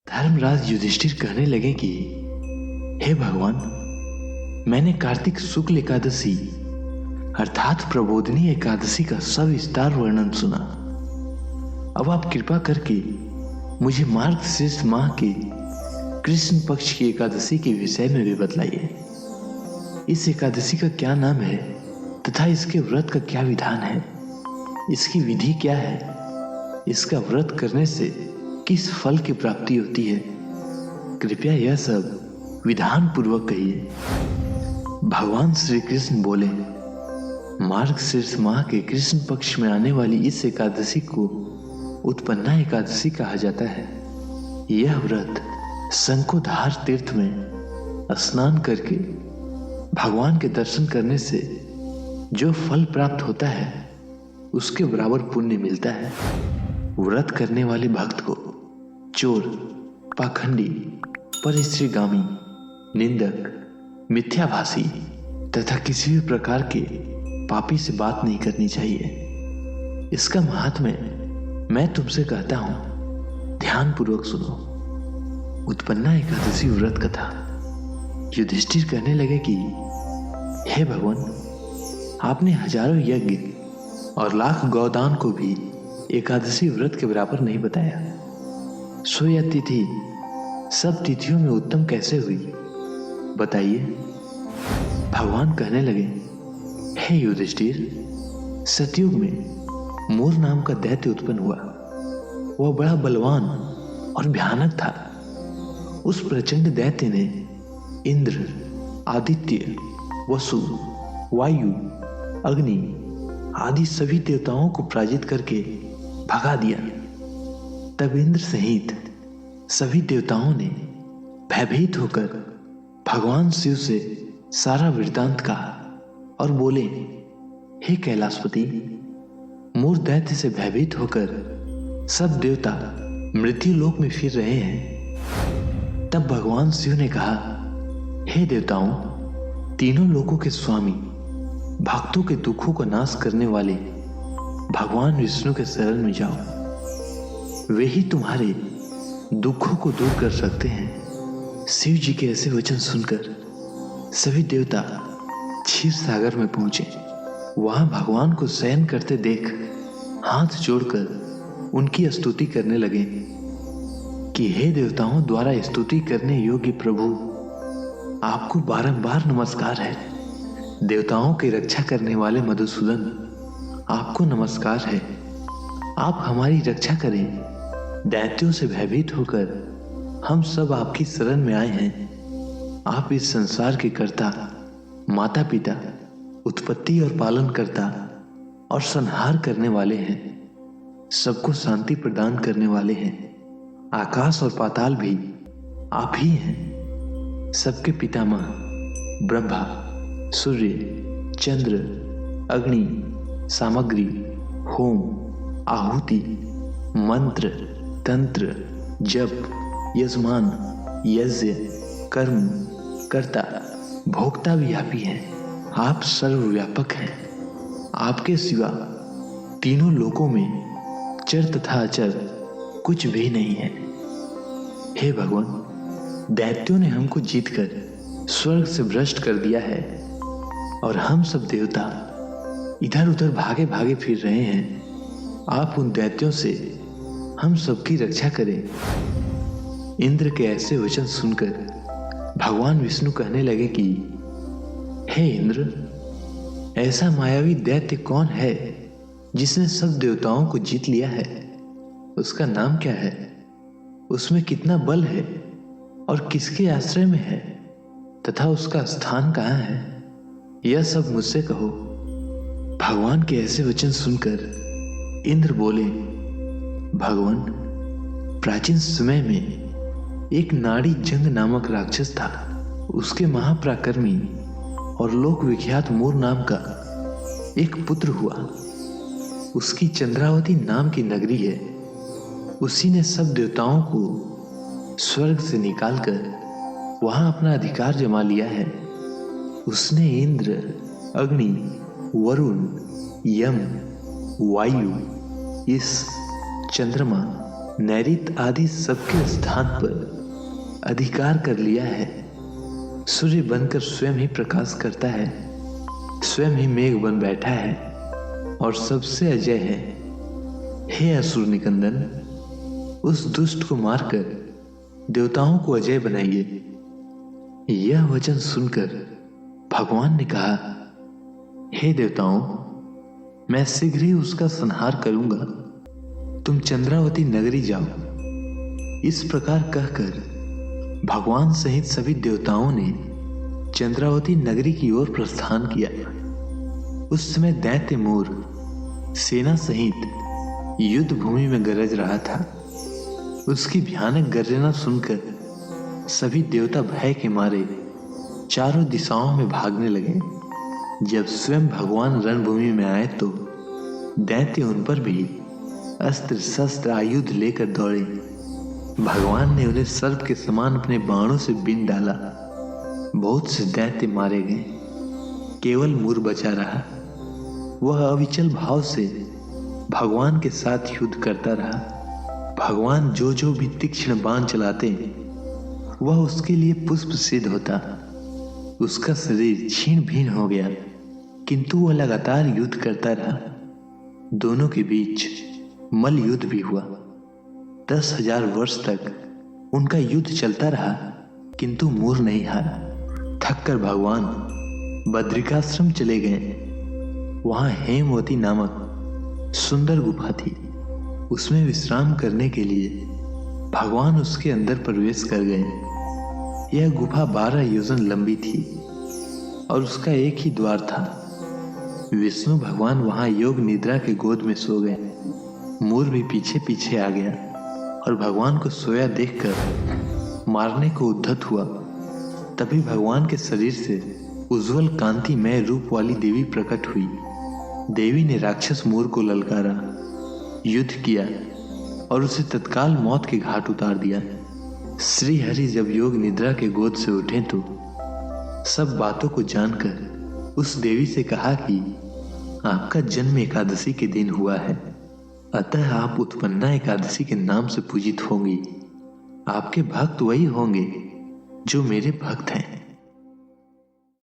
धर्मराज युधिष्ठिर कहने लगे कि हे भगवान, मैंने कार्तिक शुक्ल एकादशी अर्थात प्रबोधिनी एकादशी का सविस्तार वर्णन सुना। अब आप कृपा करके मुझे मार्गशीर्ष माह के कृष्ण पक्ष की एकादशी के विषय में भी बतलाइए। इस एकादशी का क्या नाम है तथा इसके व्रत का क्या विधान है, इसकी विधि क्या है, इसका व्रत करने से किस फल की प्राप्ति होती है, कृपया यह सब विधान पूर्वक कहिए। भगवान श्री कृष्ण बोले, मार्गशीर्ष माह के कृष्ण पक्ष में आने वाली इस एकादशी को उत्पन्ना एकादशी कहा जाता है। यह व्रत शंखोधार तीर्थ में स्नान करके भगवान के दर्शन करने से जो फल प्राप्त होता है उसके बराबर पुण्य मिलता है। व्रत करने वाले भक्त को चोर, पाखंडी, परिश्रीगामी, निंदक, मिथ्याभाषी तथा किसी भी प्रकार के पापी से बात नहीं करनी चाहिए। इसका महात्म्य मैं तुमसे कहता हूं, ध्यान पूर्वक सुनो। उत्पन्ना एकादशी व्रत कथा। युधिष्ठिर कहने लगे कि हे भगवान, आपने हजारों यज्ञ और लाख गौदान को भी एकादशी व्रत के बराबर नहीं बताया। सो यह तिथि सब तिथियों में उत्तम कैसे हुई, बताइए। भगवान कहने लगे, हे युधिष्ठिर, सतयुग में मोर नाम का दैत्य उत्पन्न हुआ। वह बड़ा बलवान और भयानक था। उस प्रचंड दैत्य ने इंद्र, आदित्य, वसु, वायु, अग्नि आदि सभी देवताओं को पराजित करके भगा दिया। तब इंद्र सहित सभी देवताओं ने भयभीत होकर भगवान शिव से सारा वृत्तांत कहा और बोले, हे कैलाशपति, मोर दैत्य से भयभीत होकर सब देवता मृत्यु लोक में फिर रहे हैं। तब भगवान शिव ने कहा, हे देवताओं, तीनों लोकों के स्वामी, भक्तों के दुखों को नाश करने वाले भगवान विष्णु के शरण में जाओ। वे ही तुम्हारे दुखों को दूर कर सकते हैं। शिव जी के ऐसे वचन सुनकर सभी देवता क्षीर सागर में पहुंचे। वहां भगवान को शयन करते देख हाथ जोड़कर उनकी स्तुति करने लगे कि हे देवताओं द्वारा स्तुति करने योग्य प्रभु, आपको बारंबार नमस्कार है। देवताओं की रक्षा करने वाले मधुसूदन, आपको नमस्कार है। आप हमारी रक्षा करें। दैत्यों से भयभीत होकर हम सब आपकी शरण में आए हैं। आप इस संसार के कर्ता, माता पिता, उत्पत्ति और पालन करता और संहार करने वाले हैं। सबको शांति प्रदान करने वाले हैं। आकाश और पाताल भी आप ही हैं। सबके पितामह ब्रह्मा, सूर्य, चंद्र, अग्नि, सामग्री, होम, आहुति, मंत्र, तंत्र, जप, यजमान, यज्ञ, कर्म, कर्ता, भोक्ता भी आप ही हैं। आप सर्वव्यापक हैं। आपके सिवा तीनों लोकों में चर तथा अचर कुछ भी नहीं है। हे भगवान, दैत्यों ने हमको जीतकर स्वर्ग से भ्रष्ट कर दिया है और हम सब देवता इधर उधर भागे भागे फिर रहे हैं। आप उन दैत्यों से हम सबकी रक्षा करें। इंद्र के ऐसे वचन सुनकर भगवान विष्णु कहने लगे कि हे इंद्र, ऐसा मायावी दैत्य कौन है जिसने सब देवताओं को जीत लिया है? उसका नाम क्या है? उसमें कितना बल है और किसके आश्रय में है तथा उसका स्थान कहाँ है? यह सब मुझसे कहो। भगवान के ऐसे वचन सुनकर इंद्र बोले, भगवान, प्राचीन समय में एक नाड़ी जंग नामक राक्षस था। उसके महापराक्रमी और लोक विख्यात मोर नाम का एक पुत्र हुआ। उसकी चंद्रावती नाम की नगरी है। उसी ने सब देवताओं को स्वर्ग से निकालकर वहां अपना अधिकार जमा लिया है। उसने इंद्र, अग्नि, वरुण, यम, वायु, इस चंद्रमा, नैऋत आदि सबके स्थान पर अधिकार कर लिया है। सूर्य बनकर स्वयं ही प्रकाश करता है, स्वयं ही मेघ बन बैठा है और सबसे अजय है। हे असुर निकंदन, उस दुष्ट को मारकर देवताओं को अजय बनाइए। यह वचन सुनकर भगवान ने कहा, हे देवताओं, मैं शीघ्र ही उसका संहार करूंगा। तुम चंद्रावती नगरी जाओ। इस प्रकार कहकर भगवान सहित सभी देवताओं ने चंद्रावती नगरी की ओर प्रस्थान किया। उस समय दैत्य मोर सेना सहित युद्ध भूमि में गरज रहा था। उसकी भयानक गर्जना सुनकर सभी देवता भय के मारे चारों दिशाओं में भागने लगे। जब स्वयं भगवान रणभूमि में आए तो दैत्य उन पर भी अस्त्र शस्त्र आयुध लेकर दौड़े। भगवान ने उन्हें सर्प के समान अपने बाणों से बीन डाला। बहुत से दैत्य मारे गए, केवल मूर बचा रहा। वह अविचल भाव से भगवान के साथ युद्ध करता रहा। भगवान जो जो भी तीक्ष्ण बाण चलाते वह उसके लिए पुष्प सिद्ध होता। उसका शरीर छीन भीन हो गया, किंतु वह लगातार युद्ध करता रहा। दोनों के बीच मल युद्ध भी हुआ। 10,000 वर्ष तक उनका युद्ध चलता रहा, किंतु मूर नहीं हारा। थककर भगवान बद्रिकाश्रम चले गए। वहां हेमवती नामक सुंदर गुफा थी। उसमें विश्राम करने के लिए भगवान उसके अंदर प्रवेश कर गए। यह गुफा 12 योजन लंबी थी और उसका एक ही द्वार था। विष्णु भगवान वहां योग निद्रा के गोद में सो गए। मूर भी पीछे पीछे आ गया और भगवान को सोया देखकर मारने को उद्धत हुआ। तभी भगवान के शरीर से उज्जवल कांतिमय रूप वाली देवी प्रकट हुई। देवी ने राक्षस मूर को ललकारा, युद्ध किया और उसे तत्काल मौत के घाट उतार दिया। श्री हरि जब योग निद्रा के गोद से उठे तो सब बातों को जानकर उस देवी से कहा कि आपका जन्म एकादशी के दिन हुआ है, अतः आप उत्पन्ना एकादशी के नाम से पूजित होंगी। आपके भक्त वही होंगे जो मेरे भक्त हैं।